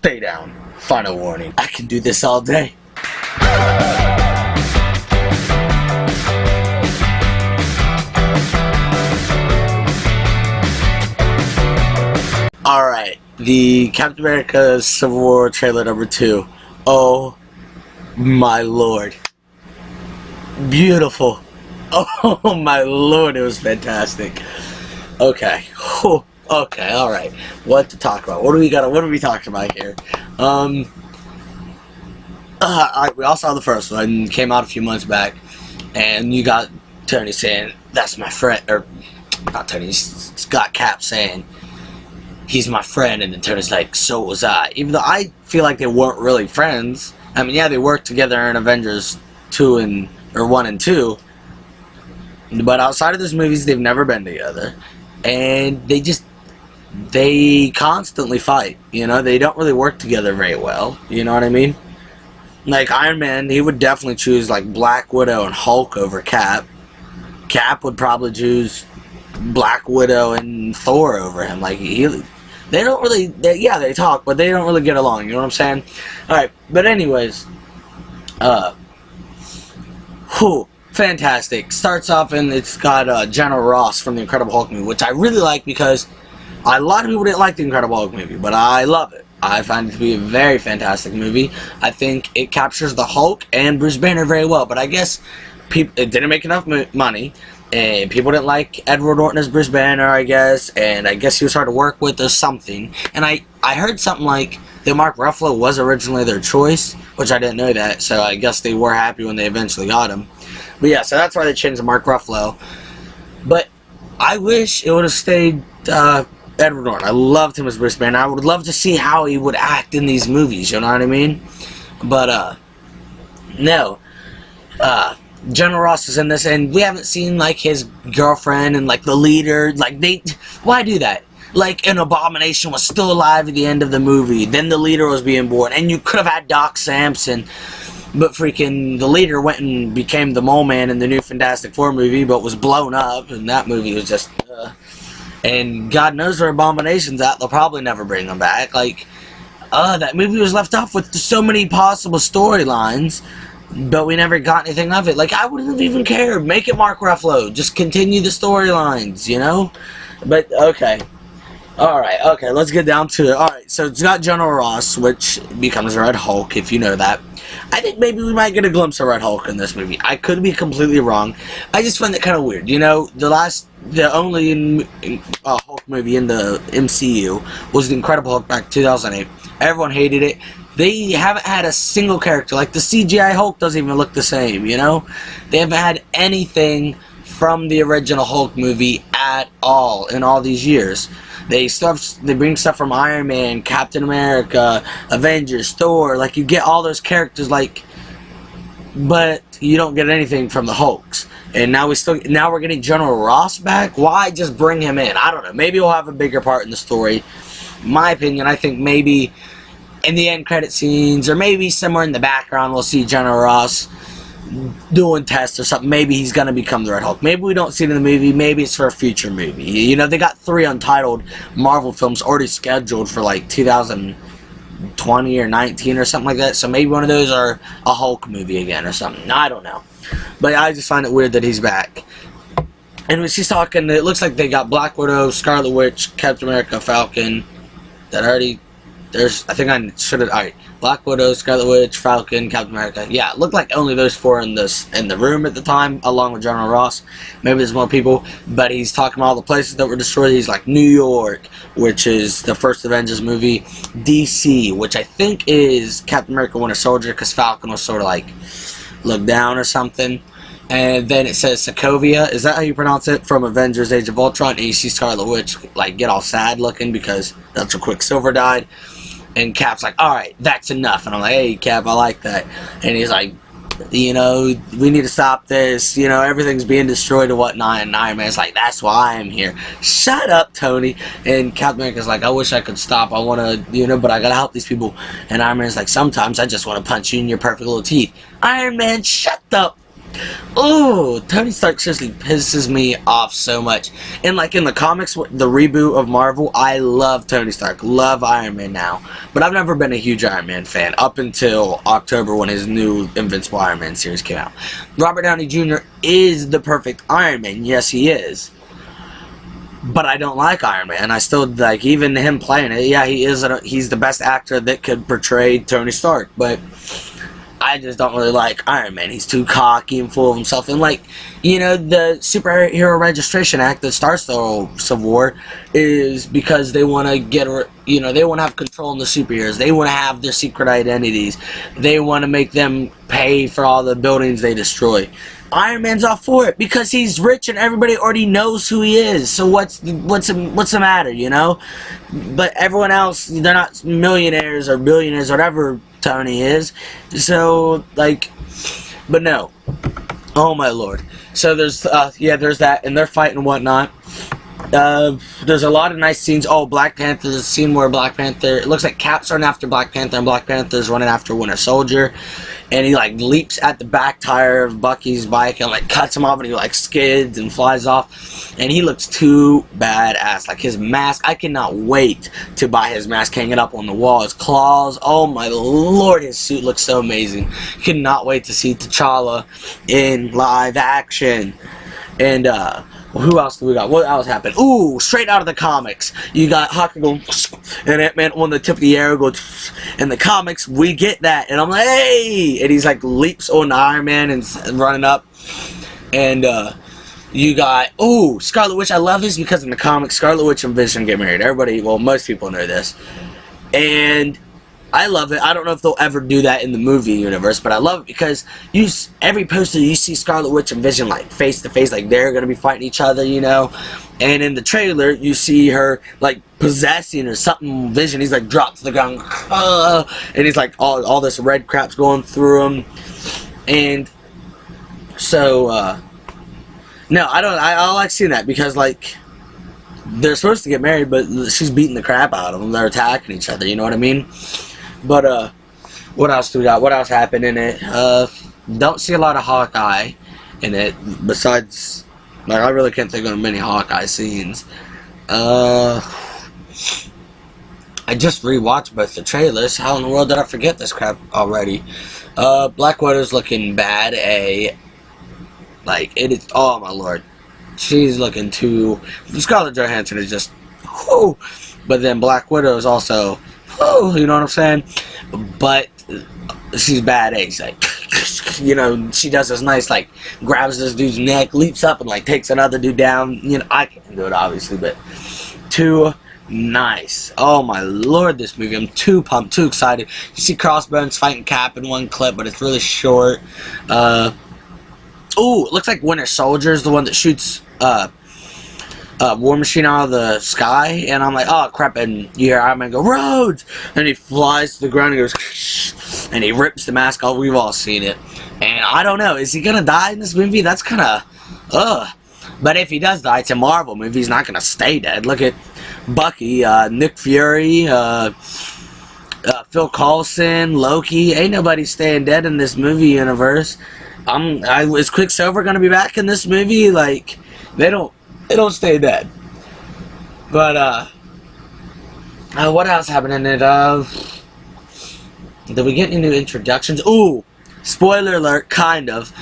Stay down. Final warning. I can do this all day. Alright, the Captain America Civil War trailer number 2. Oh my lord. Beautiful. Oh my lord, it was fantastic. Okay. Whew. Okay, alright. What to talk about? What are we talking about here? Alright, we all saw the first one, came out a few months back, and you got Tony saying, that's my friend, or not Tony, Scott Cap saying, he's my friend, and then Tony's like, so was I. Even though I feel like they weren't really friends. I mean, yeah, they worked together in Avengers 1 and 2, but outside of those movies, they've never been together, and they constantly fight, you know. They don't really work together very well, you know what I mean? Like Iron Man, he would definitely choose like Black Widow and Hulk over Cap. Cap would probably choose Black Widow and Thor over him. Like they don't really, yeah, they talk, but they don't really get along, you know what I'm saying? Alright, but anyways, fantastic. Starts off and it's got General Ross from the Incredible Hulk movie, which I really like because a lot of people didn't like the Incredible Hulk movie, but I love it. I find it to be a very fantastic movie. I think it captures the Hulk and Bruce Banner very well, but I guess it didn't make enough money, and people didn't like Edward Norton as Bruce Banner, I guess, and I guess he was hard to work with or something. And I heard something like that Mark Ruffalo was originally their choice, which I didn't know that, so I guess they were happy when they eventually got him. But yeah, so that's why they changed to Mark Ruffalo. But I wish it would have stayed Edward Norton. I loved him as Bruce Banner. I would love to see how he would act in these movies, you know what I mean? But, no. General Ross is in this, and we haven't seen, like, his girlfriend and, like, the leader. Like, why do that? Like, an Abomination was still alive at the end of the movie. Then the leader was being born, and you could have had Doc Samson, but freaking the leader went and became the Mole Man in the new Fantastic Four movie, but was blown up, and that movie was just, and God knows where Abomination's at. They'll probably never bring him back. Like, that movie was left off with so many possible storylines, but we never got anything of it. Like, I wouldn't have even cared. Make it Mark Ruffalo. Just continue the storylines, you know? But, okay. Alright, okay, let's get down to it. Alright, so it's got General Ross, which becomes Red Hulk, if you know that. I think maybe we might get a glimpse of Red Hulk in this movie. I could be completely wrong. I just find it kind of weird. You know, the only Hulk movie in the MCU was The Incredible Hulk back in 2008. Everyone hated it. They haven't had a single character. Like, the CGI Hulk doesn't even look the same, you know? They haven't had anything from the original Hulk movie at all in all these years. They bring stuff from Iron Man, Captain America, Avengers, Thor. Like, you get all those characters, like, but you don't get anything from the Hulks. And now we're getting General Ross back. Why just bring him in? I don't know. Maybe he'll have a bigger part in the story. In my opinion, I think maybe in the end credit scenes, or maybe somewhere in the background, we'll see General Ross doing tests or something. Maybe he's gonna become the Red Hulk. Maybe we don't see it in the movie. Maybe it's for a future movie. You know, they got 3 untitled Marvel films already scheduled for like 2020 or 19 or something like that. So maybe one of those are a Hulk movie again or something. I don't know. But I just find it weird that he's back. And when she's talking, it looks like they got Black Widow, Scarlet Witch, Captain America, Falcon. That already. I think I should have. Alright. Black Widow, Scarlet Witch, Falcon, Captain America. Yeah, it looked like only those 4 in the room at the time, along with General Ross. Maybe there's more people, but he's talking about all the places that were destroyed. He's like New York, which is the first Avengers movie. DC, which I think is Captain America Winter Soldier, because Falcon was sort of like looked down or something. And then it says Sokovia. Is that how you pronounce it? From Avengers Age of Ultron. And you see Scarlet Witch like get all sad looking because that's where Quicksilver died. And Cap's like, alright, that's enough. And I'm like, hey, Cap, I like that. And he's like, you know, we need to stop this. You know, everything's being destroyed and whatnot. And Iron Man's like, that's why I'm here. Shut up, Tony. And Captain America's like, I wish I could stop. I want to, you know, but I got to help these people. And Iron Man's like, sometimes I just want to punch you in your perfect little teeth. Iron Man, shut the Oh, Tony Stark seriously pisses me off so much. And like in the comics, the reboot of Marvel, I love Tony Stark, love Iron Man now. But I've never been a huge Iron Man fan up until October when his new Invincible Iron Man series came out. Robert Downey Jr. is the perfect Iron Man, yes he is. But I don't like Iron Man. I still like even him playing it. Yeah, he's the best actor that could portray Tony Stark, but I just don't really like Iron Man. He's too cocky and full of himself. And like, you know, the Superhero Registration Act that starts the Civil War is because they want to get, you know, they want to have control in the superheroes. They want to have their secret identities. They want to make them pay for all the buildings they destroy. Iron Man's all for it because he's rich and everybody already knows who he is. So what's the matter, you know? But everyone else, they're not millionaires or billionaires or whatever Tony is. So like, but no. Oh my lord. So there's yeah, there's that, and they're fighting and whatnot. There's a lot of nice scenes. Oh, Black Panther, there's a scene where Black Panther, it looks like Cap's running after Black Panther and Black Panther's running after Winter Soldier, and he like leaps at the back tire of Bucky's bike and like cuts him off, and he like skids and flies off, and he looks too badass. Like his mask, I cannot wait to buy his mask, hang it up on the wall. His claws, oh my lord, his suit looks so amazing. Cannot wait to see T'Challa in live action. And who else do we got? What else happened? Ooh, straight out of the comics. You got Hawkeye going, and Ant-Man on the tip of the arrow goes, in the comics, we get that. And I'm like, hey! And he's like, leaps on Iron Man and running up. And, you got, ooh, Scarlet Witch. I love this because in the comics, Scarlet Witch and Vision get married. Everybody, well, most people know this. And I love it. I don't know if they'll ever do that in the movie universe, but I love it because every poster you see Scarlet Witch and Vision like face to face, like they're gonna be fighting each other, you know. And in the trailer, you see her like possessing or something. Vision, he's like dropped to the ground, and he's like all this red crap's going through him. And so, no, I like seeing that because like they're supposed to get married, but she's beating the crap out of them. They're attacking each other. You know what I mean? But, what else do we got? What else happened in it? Don't see a lot of Hawkeye in it, besides, like, I really can't think of many Hawkeye scenes. I just rewatched both the trailers. How in the world did I forget this crap already? Black Widow's looking bad, like, it is, oh my lord. She's looking too, Scarlett Johansson is just, whoo, but then Black Widow is also, oh, you know what I'm saying? But she's badass, like, you know, she does this nice, like, grabs this dude's neck, leaps up, and, like, takes another dude down. You know, I can't do it, obviously, but too nice. Oh, my lord, this movie. I'm too pumped, too excited. You see Crossbones fighting Cap in one clip, but it's really short. Ooh, it looks like Winter Soldier is the one that shoots, War Machine out of the sky, and I'm like, oh crap, and you hear Iron Man go, Rhodes! And he flies to the ground and goes, and he rips the mask off. We've all seen it. And I don't know, is he gonna die in this movie? That's kinda, but if he does die, it's a Marvel movie, he's not gonna stay dead. Look at Bucky, Nick Fury, Phil Coulson, Loki. Ain't nobody staying dead in this movie universe. Is Quicksilver gonna be back in this movie? Like, they don't stay dead. But, what else happened in it? Did we get any new introductions? Ooh, spoiler alert, kind of.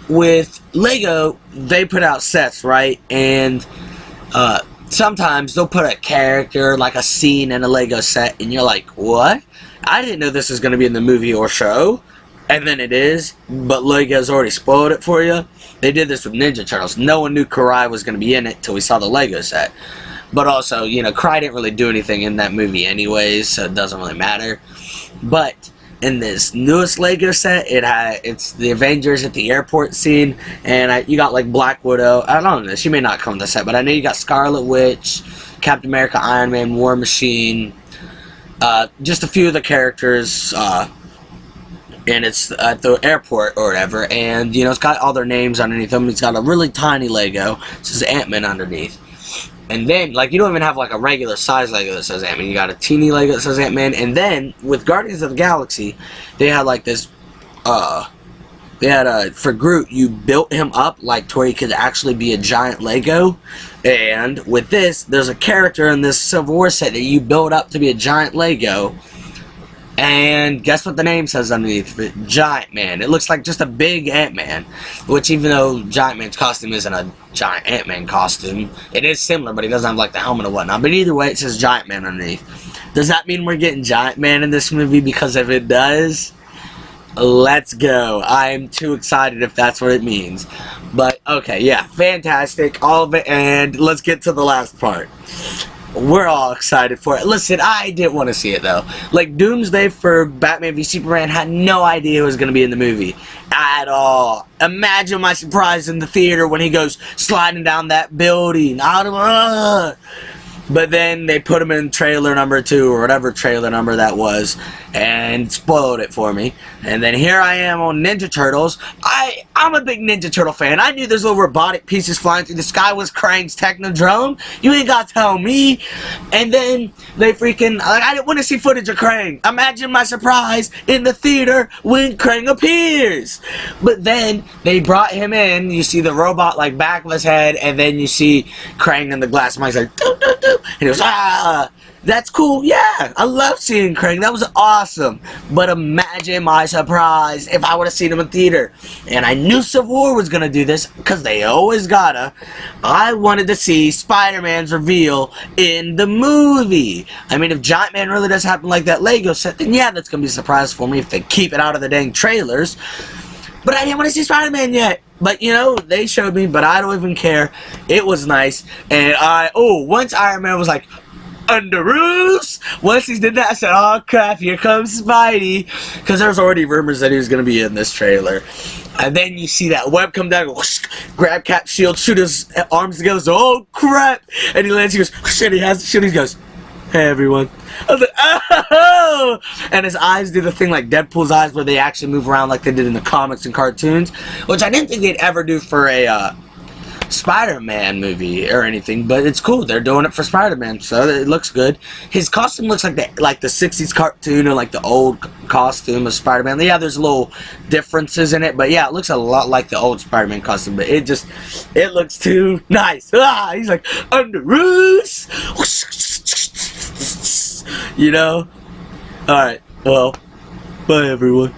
With Lego, they put out sets, right? And, sometimes they'll put a character, like a scene in a Lego set, and you're like, what? I didn't know this was gonna be in the movie or show. And then it is, but Lego's already spoiled it for you. They did this with Ninja Turtles. No one knew Karai was going to be in it till we saw the Lego set. But also, you know, Karai didn't really do anything in that movie anyways, so it doesn't really matter. But in this newest Lego set, it's the Avengers at the airport scene, and you got like Black Widow. I don't know, she may not come to the set, but I know you got Scarlet Witch, Captain America, Iron Man, War Machine, just a few of the characters, and it's at the airport or whatever, and you know, it's got all their names underneath them. It's got a really tiny Lego. It says Ant-Man underneath. And then, like, you don't even have like a regular size Lego that says Ant-Man. You got a teeny Lego that says Ant-Man. And then with Guardians of the Galaxy, they had like this They had for Groot, you built him up like to where he could actually be a giant Lego. And with this, there's a character in this Civil War set that you build up to be a giant Lego. And guess what the name says underneath it? Giant Man. It looks like just a big Ant-Man. Which, even though Giant Man's costume isn't a giant Ant-Man costume, it is similar, but he doesn't have like the helmet or whatnot. But either way, it says Giant Man underneath. Does that mean we're getting Giant Man in this movie? Because if it does, let's go. I'm too excited if that's what it means. But, okay, yeah, fantastic. All of it, and let's get to the last part. We're all excited for it. Listen, I didn't want to see it, though. Like, Doomsday for Batman v Superman had no idea it was going to be in the movie. At all. Imagine my surprise in the theater when he goes sliding down that building. But then they put him in trailer number 2 or whatever trailer number that was and spoiled it for me. And then here I am on Ninja Turtles. I'm a big Ninja Turtle fan. I knew those little robotic pieces flying through the sky was Krang's Technodrome. You ain't got to tell me. And then they freaking... I didn't want to see footage of Krang. Imagine my surprise in the theater when Krang appears. But then they brought him in. You see the robot like back of his head, and then you see Krang in the glass mic's like... Doo, doo, doo. And he goes, ah, that's cool. Yeah, I love seeing Krang. That was awesome. But imagine my surprise if I would have seen him in theater. And I knew Civil War was going to do this because they always gotta. I wanted to see Spider-Man's reveal in the movie. I mean, if Giant Man really does happen like that Lego set, then yeah, that's going to be a surprise for me if they keep it out of the dang trailers. But I didn't want to see Spider-Man yet. But, you know, they showed me, but I don't even care. It was nice. And once Iron Man was like, Underoos! Once he did that, I said, oh crap, here comes Spidey. Because there was already rumors that he was going to be in this trailer. And then you see that web come down, whoosh, grab Cap's shield, shoot his arms together, so, oh crap! And he lands, he goes, shit, he has the shield, he goes, hey everyone. I was like, oh! And his eyes do the thing like Deadpool's eyes where they actually move around like they did in the comics and cartoons. Which I didn't think they'd ever do for a Spider-Man movie or anything. But it's cool. They're doing it for Spider-Man. So it looks good. His costume looks like the 60s cartoon or like the old costume of Spider-Man. Yeah, there's little differences in it. But yeah, it looks a lot like the old Spider-Man costume. But it looks too nice. Ah, he's like, Underoos! You know? Alright, well, bye everyone.